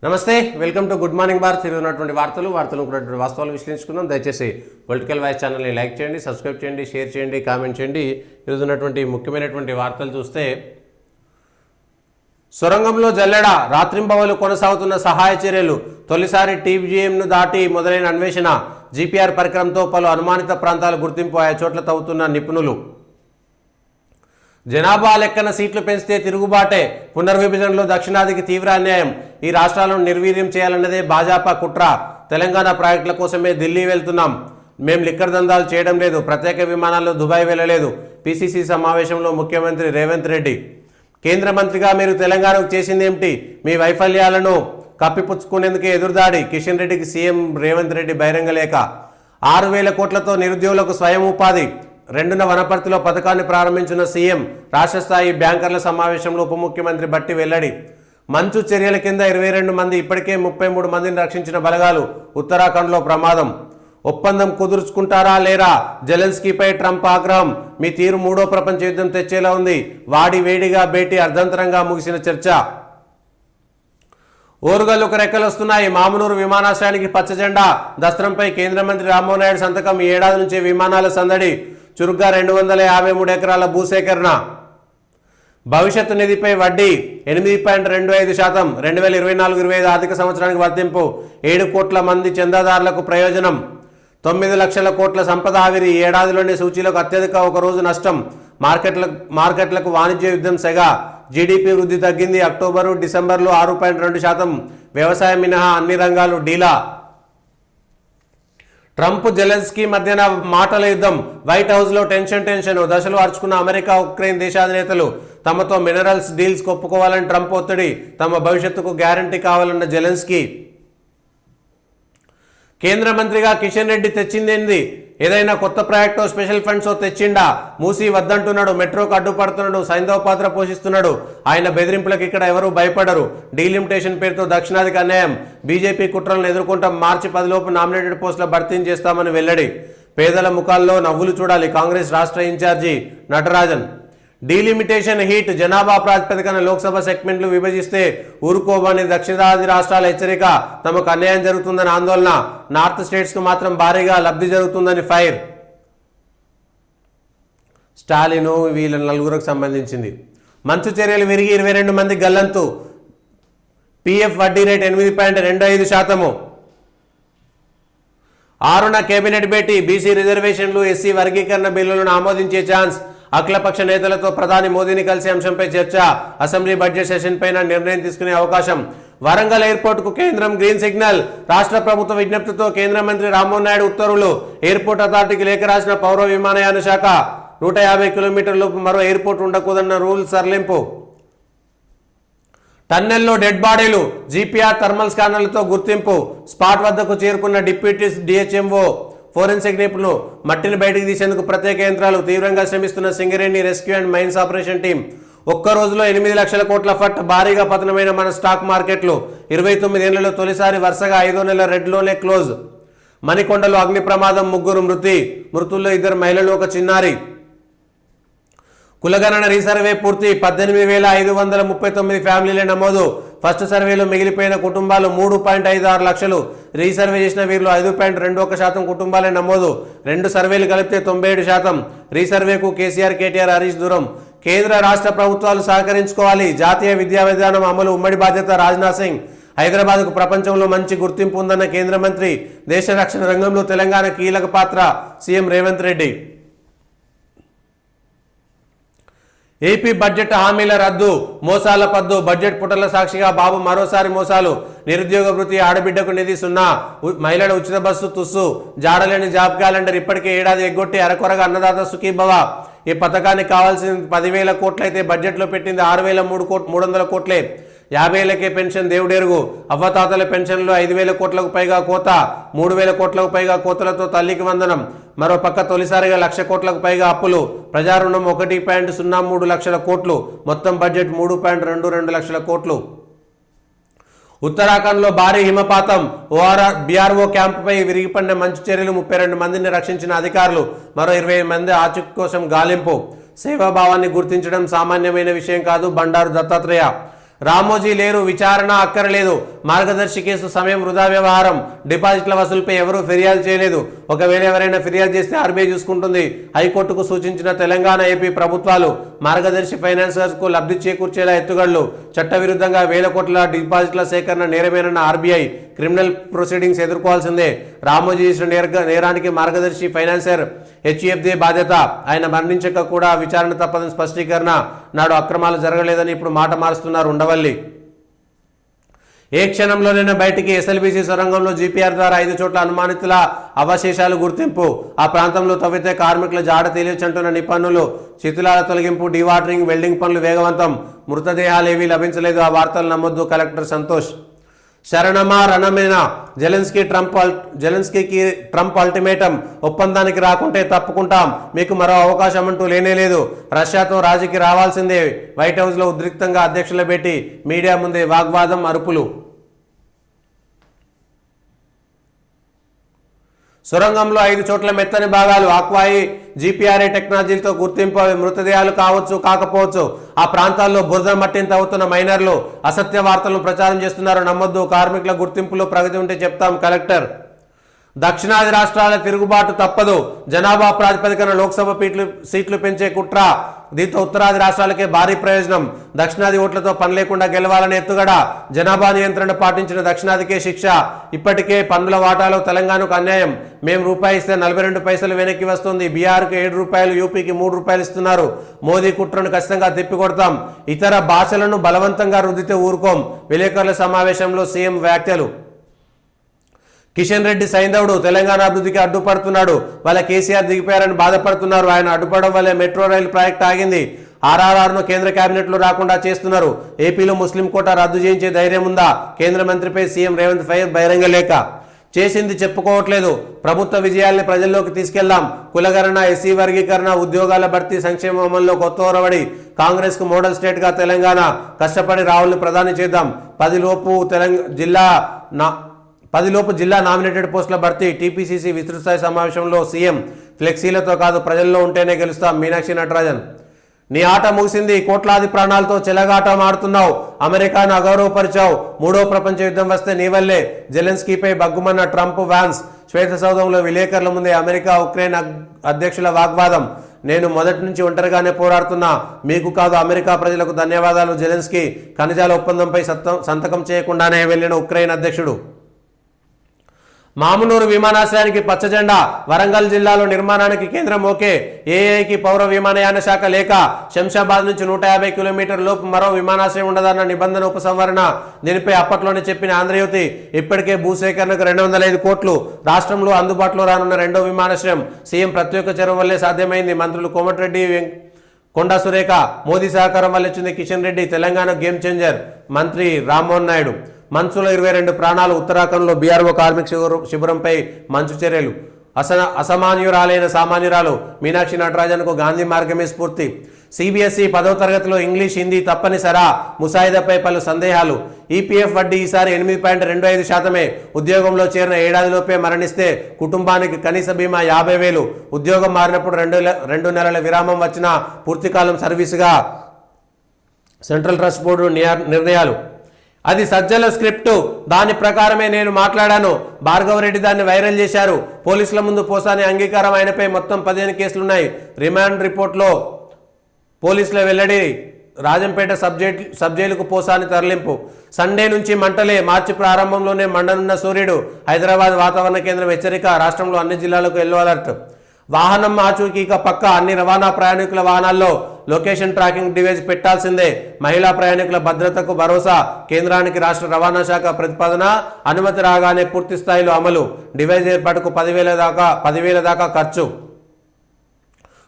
నమస్తే, welcome to good morning Bharat. తిరుగుతున్నటువంటి వార్తలు ఉన్నటువంటి వాస్తవాలు విశ్లేషించుకుందాం. దయచేసి పొలిటికల్ వాయిస్ ఛానల్ని లైక్ చేయండి, సబ్స్క్రైబ్ చేయండి, షేర్ చేయండి, కామెంట్ చేయండి. ఈరోజు ఉన్నటువంటి ముఖ్యమైనటువంటి వార్తలు చూస్తే, సొరంగంలో జల్లెడ, రాత్రింబవలు కొనసాగుతున్న సహాయ చర్యలు, తొలిసారి టీబీజీఎంను దాటి మొదలైన అన్వేషణ, జీపీఆర్ పరికరంతో పలు అనుమానిత ప్రాంతాల గుర్తింపు, ఆయా చోట్ల తవ్వుతున్న నిపుణులు. జనాభా లెక్కన సీట్లు పెంచితే తిరుగుబాటే, పునర్విభజనలో దక్షిణాదికి తీవ్ర అన్యాయం, ఈ రాష్ట్రాలను నిర్వీర్యం చేయాలన్నదే భాజపా కుట్ర, తెలంగాణ ప్రాజెక్టుల కోసమే ఢిల్లీ వెళ్తున్నాం, మేం లిక్కర్ దందాలు చేయడం లేదు, ప్రత్యేక విమానాల్లో దుబాయ్ వెళ్ళలేదు, పీసీసీ సమావేశంలో ముఖ్యమంత్రి రేవంత్ రెడ్డి. కేంద్ర మంత్రిగా మీరు తెలంగాణకు చేసిందేమిటి, మీ వైఫల్యాలను కప్పిపుచ్చుకునేందుకే ఎదురుదాడి, కిషన్ రెడ్డికి సీఎం రేవంత్ రెడ్డి బహిరంగ లేఖ. 6,000 కోట్లతో నిరుద్యోగులకు స్వయం ఉపాధి, 2న వనపర్తిలో పథకాన్ని ప్రారంభించిన సీఎం, రాష్ట్ర స్థాయి బ్యాంకర్ల సమావేశంలో ఉప ముఖ్యమంత్రి బట్టి వెల్లడి. మంచు చర్యల కింద 22 మంది, ఇప్పటికే 33 మందిని రక్షించిన బలగాలు, ఉత్తరాఖండ్లో ప్రమాదం. ఒప్పందం కుదుర్చుకుంటారా లేరా, జెలెన్స్కీపై ట్రంప్ ఆగ్రహం, మీ తీరు 3వ ప్రపంచ యుద్ధం తెచ్చేలా ఉంది, వాడి వేడిగా భేటీ, అర్ధంతరంగా ముగిసిన చర్చ. ఓరుగల్లుకు రెక్కలొస్తున్నాయి, మామునూరు విమానాశ్రయానికి పచ్చజెండా, దస్త్రంపై కేంద్ర మంత్రి రామ్మోహన్ నాయుడు సంతకం, ఈ ఏడాది నుంచే విమానాల సందడి, చురుగ్గా 253 ఎకరాల భూసేకరణ. భవిష్యత్తు నిధిపై వడ్డీ 8.25%, 2024-25 ఆర్థిక సంవత్సరానికి వర్తింపు, 7 కోట్ల మంది చందాదారులకు ప్రయోజనం. 9 లక్షల కోట్ల సంపద ఆవిరి, ఈ ఏడాదిలోని సూచీలకు అత్యధిక ఒకరోజు నష్టం, మార్కెట్లకు వాణిజ్య యుద్ధం సెగ. జీడీపీ వృద్ధి తగ్గింది, అక్టోబరు డిసెంబర్లో 6.2%, వ్యవసాయం మినహా అన్ని రంగాలు డీలా. ట్రంప్ జెలెన్స్కీ మధ్యన మాటల యుద్ధం, వైట్ హౌస్లో టెన్షన్, దశలు అర్చుకున్న అమెరికా ఉక్రెయిన్ దేశాధినేతలు, తమతో మినరల్స్ డీల్స్ ఒప్పుకోవాలని ట్రంప్ ఒత్తిడి, తమ భవిష్యత్తుకు గ్యారంటీ కావాలన్న జెలెన్స్కీ. కేంద్ర మంత్రిగా కిషన్ రెడ్డి తెచ్చిందేంది, ఏదైనా కొత్త ప్రాజెక్టో స్పెషల్ ఫండ్సో తెచ్చిండా, మూసి వద్దంటున్నాడు, మెట్రోకు అడ్డుపడుతున్నాడు, సైంధవ పాత్ర పోషిస్తున్నాడు, ఆయన బెదిరింపులకు ఇక్కడ ఎవరూ భయపడరు, డీలిమిటేషన్ పేరుతో దక్షిణాదికి అన్యాయం, బీజేపీ కుట్రలను ఎదుర్కొంటాం, మార్చి 10 లోపు నామినేటెడ్ పోస్టుల భర్తీని చేస్తామని వెల్లడి. పేదల ముఖాల్లో నవ్వులు చూడాలి, కాంగ్రెస్ రాష్ట్ర ఇన్ఛార్జి నటరాజన్. డీలిమిటేషన్ హీట్, జనాభా ప్రాతిపదికన లోక్సభ సెగ్మెంట్లు విభజిస్తే ఊరుకోవని దక్షిణాది రాష్ట్రాల హెచ్చరిక, తమకు అన్యాయం జరుగుతుందని ఆందోళన, నార్త్ స్టేట్స్కు మాత్రం భారీగా లబ్ధి జరుగుతుందని ఫైర్. స్టాలిన్ వీళ్ళ నలుగురికి సంబంధించింది. మంచు చర్యలు విరిగి 22 మంది గల్లంతు, పీఎఫ్ వడ్డీ రేట్ 8.25%. 6న కేబినెట్ భేటీ, బీసీ రిజర్వేషన్లు, ఎస్సీ వర్గీకరణ బిల్లులను ఆమోదించే ఛాన్స్, అఖిలపక్ష నేతలతో ప్రధాని మోదీని కలిసి అంశంపై చర్చ, అసెంబ్లీ బడ్జెట్ సెషన్ పైన నిర్ణయం తీసుకునే అవకాశం. వరంగల్ ఎయిర్పోర్టుకు కేంద్రం గ్రీన్ సిగ్నల్, రాష్ట్ర ప్రభుత్వ విజ్ఞప్తితో కేంద్ర మంత్రి రామ్మోహన్ నాయుడు ఉత్తర్వులు, ఎయిర్పోర్ట్ అథారిటీకి లేఖ రాసిన పౌర విమానయాన శాఖ. 150 కిలోమీటర్లలోపు మరో ఎయిర్పోర్ట్ ఉండకూడదన్న రూల్ సరళింపు. టన్నెల్లో డెడ్ బాడీలు, జీపీఆర్ థర్మల్ స్కానర్లతో గుర్తింపు, స్పాట్ వద్దకు చేరుకున్న డిప్యూటీ డిహెచ్ఎంఓ, ఫోరెన్సిక్ నిపుణులు, మట్టిని బయటికి తీసేందుకు ప్రత్యేక యంత్రాలు, తీవ్రంగా శ్రమిస్తున్న Singareni rescue and mines operation team. ఒక్క రోజులో 8 లక్షల కోట్ల ఫట్, భారీగా పతనమైన మన స్టాక్ మార్కెట్లు, 29 ఏళ్లలో తొలిసారి వరుసగా 5వ నెల రెడ్లోనే క్లోజ్. మణికొండలో అగ్ని ప్రమాదం, 3 మృతుల్లో 2 మహిళలు, 1 చిన్నారి. కులగణన రీసర్వే పూర్తి, 18,539 ఫ్యామిలీలే నమోదు, ఫస్ట్ సర్వేలో మిగిలిపోయిన కుటుంబాలు 3.56 లక్షలు, రీసర్వే చేసిన వీరిలో 5.21% కుటుంబాలే నమోదు, 2 సర్వేలు కలిపితే 97%. రీసర్వేకు కేసీఆర్, కేటీఆర్, హరీష్ దూరం. కేంద్ర రాష్ట్ర ప్రభుత్వాలు సహకరించుకోవాలి, జాతీయ విద్యా విధానం అమలు ఉమ్మడి బాధ్యత, రాజ్నాథ్ సింగ్. హైదరాబాద్కు ప్రపంచంలో మంచి గుర్తింపు ఉందన్న కేంద్ర మంత్రి, దేశ రక్షణ రంగంలో తెలంగాణ కీలక పాత్ర, CM Revanth Reddy. AP budget హామీల రద్దు, మోసాల పద్దు, బడ్జెట్ పుటల సాక్షిగా బాబు మరోసారి మోసాలు, నిరుద్యోగ వృత్తి, ఆడబిడ్డకు నిధి 0, మహిళల ఉచిత బస్సు తుస్సు, జాడలేని జాబ్ క్యాలెండర్, ఇప్పటికే ఏడాది ఎగ్గొట్టి అరకొరగా అన్నదాత సుఖీభవ. ఈ పథకానికి కావాల్సిన 10,000 కోట్లయితే బడ్జెట్లో పెట్టింది 6,300 కోట్లే. 50 ఏళ్లకే పెన్షన్ దేవుడెరుగు, అవ్వతాతల పెన్షన్లో 5,000 కోట్లకు పైగా కోత, 3,000 కోట్లకు పైగా కోతలతో తల్లికి వందనం. మరోపక్క తొలిసారిగా 1,00,000 కోట్లకు పైగా అప్పులు, ప్రజారుణం 1.03 లక్షల కోట్లు, మొత్తం బడ్జెట్ 3.22 లక్షల కోట్లు. ఉత్తరాఖండ్లో భారీ హిమపాతం, బీఆర్ఓ క్యాంపుపై విరిగిపడిన మంచు చర్యలు, 32 మందిని రక్షించిన అధికారులు, మరో 20 మంది ఆచూకీ కోసం గాలింపు. సేవాభావాన్ని గుర్తించడం సామాన్యమైన విషయం కాదు, బండారు దత్తాత్రేయ. రామోజీ లేరు, విచారణ అక్కరలేదు, మార్గదర్శి కేసు సమయం వృధా వ్యవహారం, డిపాజిట్ల వసూలుపై ఎవరూ ఫిర్యాదు చేయలేదు, ఒకవేళ ఎవరైనా ఫిర్యాదు చేస్తే ఆర్బీఐ చూసుకుంటుంది, హైకోర్టుకు సూచించిన తెలంగాణ ఏపీ ప్రభుత్వాలు, మార్గదర్శి ఫైనాన్సర్స్కు లబ్ధి చేకూర్చేలా ఎత్తుగడలు, చట్టవిరుద్ధంగా వేల కోట్ల డిపాజిట్ల సేకరణ నేరమేనన్న ఆర్బీఐ, క్రిమినల్ ప్రొసీడింగ్స్ ఎదుర్కోవాల్సిందే, రామోజీ చేసిన నేరానికి మార్గదర్శి ఫైనాన్సర్ హెచ్ఎఫ్దే బాధ్యత, ఆయన మరణించక కూడా విచారణ తప్పదని స్పష్టీకరణ, నాడు అక్రమాలు జరగలేదని ఇప్పుడు మాట మారుస్తున్నారు ఉండవల్లి. ఏ క్షణంలోనైనా బయటికి ఎస్ఎల్బీసీ సొరంగంలో జీపీఆర్ ద్వారా 5 చోట్ల అనుమానితుల అవశేషాలు గుర్తింపు, ఆ ప్రాంతంలో తవ్వితే కార్మికుల జాడ తెలియచంటున్న నిపుణులు, శిథిలాల తొలగింపు, డీవాటరింగ్, వెల్డింగ్ పనులు వేగవంతం, మృతదేహాలేవీ లభించలేదు, ఆ వార్తలు నమ్మొద్దు కలెక్టర్ సంతోష్. శరణమా రణమేనా, జెలెన్స్కీకి ట్రంప్ అల్టిమేటం, ఒప్పందానికి రాకుంటే తప్పుకుంటాం, మీకు మరో అవకాశం అంటూ లేనేలేదు, రష్యాతో రాజీకి రావాల్సిందే, వైట్ హౌస్లో ఉద్రిక్తంగా అధ్యక్షుల భేటీ, మీడియా ముందే వాగ్వాదం, అరుపులు. సొరంగంలో 5 చోట్ల మెత్తని భాగాలు, ఆక్వాయి జీపీఆర్ఏ టెక్నాలజీలతో గుర్తింపు, అవి మృతదేహాలు కావచ్చు కాకపోవచ్చు, ఆ ప్రాంతాల్లో బురద మట్టిని తవ్వుతున్న మైనర్లు అసత్య వార్తలను ప్రచారం చేస్తున్నారు, నమ్మొద్దు, కార్మికుల గుర్తింపులో ప్రగతి ఉంటే చెప్తాం కలెక్టర్. దక్షిణాది రాష్ట్రాల తిరుగుబాటు తప్పదు, జనాభా ప్రాతిపదికన లోక్సభ సీట్లు పెంచే కుట్ర, దీంతో ఉత్తరాది రాష్ట్రాలకే భారీ ప్రయోజనం, దక్షిణాది ఓట్లతో పని లేకుండా గెలవాలని ఎత్తుగడ, జనాభా నియంత్రణ పాటించిన దక్షిణాదికే శిక్ష, ఇప్పటికే పన్నుల వాటాలో తెలంగాణకు అన్యాయం, మేము రూపాయి ఇస్తే 42 పైసలు వెనక్కి వస్తుంది, బీహార్కు 7 రూపాయలు, యూపీకి 3 రూపాయలు ఇస్తున్నారు, మోదీ కుట్రను ఖచ్చితంగా తిప్పికొడతాం, ఇతర భాషలను బలవంతంగా రుద్దితే ఊరుకోం, విలేకరుల సమావేశంలో సీఎం వ్యాఖ్యలు. కిషన్ రెడ్డి సైంధవుడు తెలంగాణ అభివృద్ధికి అడ్డుపడుతున్నాడు, వాళ్ళ కేసీఆర్ దిగిపోయారని బాధపడుతున్నారు, ఆయన అడ్డుపడడం వల్లే మెట్రో రైలు ప్రాజెక్ట్ ఆగింది, ఆర్ఆర్ఆర్ను కేంద్ర కేబినెట్లో రాకుండా చేస్తున్నారు, ఏపీలో ముస్లిం కోటా రద్దు చేయించే ధైర్యం ఉందా, కేంద్ర మంత్రిపై సీఎం రేవంత్ ఫైర్, బహిరంగ లేఖ. చేసింది చెప్పుకోవట్లేదు, ప్రభుత్వ విజయాల్ని ప్రజల్లోకి తీసుకెళ్లాం, కులగణన, ఎస్సీ వర్గీకరణ, ఉద్యోగాల భర్తీ, సంక్షేమ అమల్లో కొత్త ఒరవడి, కాంగ్రెస్ కు మోడల్ స్టేట్ గా తెలంగాణ, కష్టపడి రాహుల్ని ప్రధాని చేద్దాం, 10 లోపు జిల్లా నామినేటెడ్ పోస్టుల భర్తీ, టీపీసీసీ విస్తృతస్థాయి సమావేశంలో సీఎం, ఫ్లెక్సీలతో కాదు ప్రజల్లో ఉంటేనే గెలుస్తాం, మీనాక్షి నటరాజన్. నీ ఆట ముగిసింది, కోట్లాది ప్రాణాలతో చెలగాట ఆడుతున్నావు, అమెరికాను అగౌరవపరిచావు, 3వ ప్రపంచ యుద్ధం వస్తే నీ వల్లే, జెలెన్స్కీపై బగ్గుమన్న ట్రంప్, వ్యాన్స్. శ్వేతసౌధంలో విలేకరుల ముందే అమెరికా ఉక్రెయిన్ అధ్యక్షుల వాగ్వాదం, నేను మొదటి నుంచి ఒంటరిగానే పోరాడుతున్నా, మీకు కాదు అమెరికా ప్రజలకు ధన్యవాదాలు, జెలెన్స్కీ. ఖనిజాల ఒప్పందంపై సంతకం చేయకుండానే వెళ్లిన ఉక్రెయిన్ అధ్యక్షుడు. మామునూరు విమానాశ్రయానికి పచ్చజెండా, వరంగల్ జిల్లాలో నిర్మాణానికి కేంద్రం ఓకే, ఏఐకి పౌర విమానయాన శాఖ లేఖ, శంషాబాద్ నుంచి 150 కిలోమీటర్ల లోపు మరో విమానాశ్రయం ఉండదన్న నిబంధన ఉపసంహరణ, దీనిపై అప్పట్లోనే చెప్పిన ఆంధ్రజ్యోతి, ఇప్పటికే భూసేకరణకు 205 కోట్లు, రాష్ట్రంలో అందుబాటులో రానున్న 2వ విమానాశ్రయం సీఎం ప్రత్యేక చొరవ వల్లే సాధ్యమైంది, మంత్రులు కోమటిరెడ్డి, కొండా సురేఖ, మోదీ సహకారం వల్ల వచ్చింది కిషన్ రెడ్డి, తెలంగాణ గేమ్ చేంజర్, మంత్రి రామ్మోహన్ నాయుడు. మంచులో 22 ప్రాణాలు, ఉత్తరాఖండ్లో బీఆర్ఓ కార్మిక శిబిరంపై మంచు చర్యలు, అసామాన్యురాలైన సామాన్యురాలు మీనాక్షి నటరాజన్కు గాంధీ మార్గమే స్ఫూర్తి. సిబిఎస్ఈ 10వ తరగతిలో ఇంగ్లీష్, హిందీ తప్పనిసరా, ముసాయిదాపై పలు సందేహాలు. ఈపీఎఫ్ వడ్డీ ఈసారి 8.25%, ఉద్యోగంలో చేరిన ఏడాదిలోపే మరణిస్తే కుటుంబానికి కనీస బీమా 50,000, ఉద్యోగం మారినప్పుడు 2 నెలల విరామం వచ్చిన పూర్తికాలం సర్వీసుగా సెంట్రల్ ట్రస్ట్ బోర్డు నిర్ణయాలు. అది సజ్జల స్క్రిప్టు, దాని ప్రకారమే నేను మాట్లాడాను, భార్గవరెడ్డి దాన్ని వైరల్ చేశారు, పోలీసుల ముందు పోసాని అంగీకారం, ఆయనపై మొత్తం 15 కేసులున్నాయి, రిమాండ్ రిపోర్ట్లో పోలీసుల వెల్లడి, రాజంపేట సబ్ జైలుకు పోసాని తరలింపు. సండే నుంచి మంటలే, మార్చి ప్రారంభంలోనే మండనున్న సూర్యుడు, హైదరాబాద్ వాతావరణ కేంద్రం హెచ్చరిక, రాష్ట్రంలో అన్ని జిల్లాలకు ఎల్లో అలర్ట్. వాహనం ఆచూకీక పక్క, అన్ని రవాణా ప్రయాణికుల వాహనాల్లో లొకేషన్ ట్రాకింగ్ డివైస్ పెట్టాల్సిందే, మహిళా ప్రయాణికుల భద్రతకు భరోసా, కేంద్రానికి రాష్ట్ర రవాణా శాఖ ప్రతిపాదన, అనుమతి రాగానే పూర్తి స్థాయిలో అమలు, డివైస్ ఏర్పాటుకు 10,000 దాకా ఖర్చు.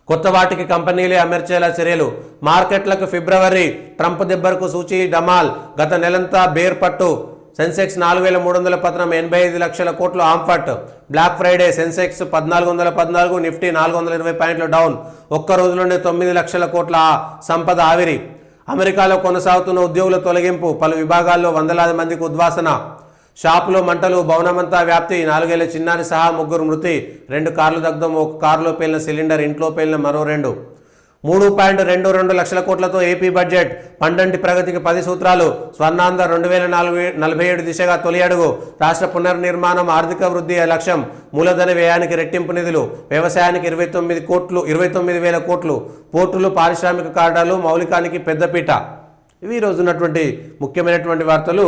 కొత్త వాటికి కంపెనీలే అమర్చేలా చర్యలు. మార్కెట్లకు ఫిబ్రవరి, ట్రంప్ దెబ్బకు సూచీ డమాల్, గత నెలంతా బేర్ పట్టు, సెన్సెక్స్ 4,300 పతనం, 85 లక్షల కోట్లు ఆంఫట్. బ్లాక్ ఫ్రైడే, సెన్సెక్స్ 1,414, నిఫ్టీ 420 పాయింట్లు డౌన్, ఒక్క రోజులోనే 9 లక్షల కోట్ల సంపద ఆవిరి. అమెరికాలో కొనసాగుతున్న ఉద్యోగుల తొలగింపు, పలు విభాగాల్లో వందలాది మందికి ఉద్వాసన. షాపులో మంటలు, భవనమంతా వ్యాప్తి, 4 ఏళ్ల చిన్నారి సహా 3 మృతి, 2 కార్లు దగ్ధం, 1 కారులో పేలిన సిలిండర్, ఇంట్లో పేలిన మరో 2. 3.22 లక్షల కోట్లతో ఏపీ బడ్జెట్, పండంటి ప్రగతికి 10 సూత్రాలు, స్వర్ణాంధ్ర 2047 దిశగా తొలి అడుగు, రాష్ట్ర పునర్నిర్మాణం, ఆర్థిక వృద్ధి లక్ష్యం, మూలధన వ్యయానికి రెట్టింపు నిధులు, వ్యవసాయానికి 29,000 కోట్లు, పోర్టులు, పారిశ్రామిక కారిడార్లు, మౌలికానికి పెద్దపీట. ఇవి ఈ రోజు ఉన్నటువంటి ముఖ్యమైనటువంటి వార్తలు.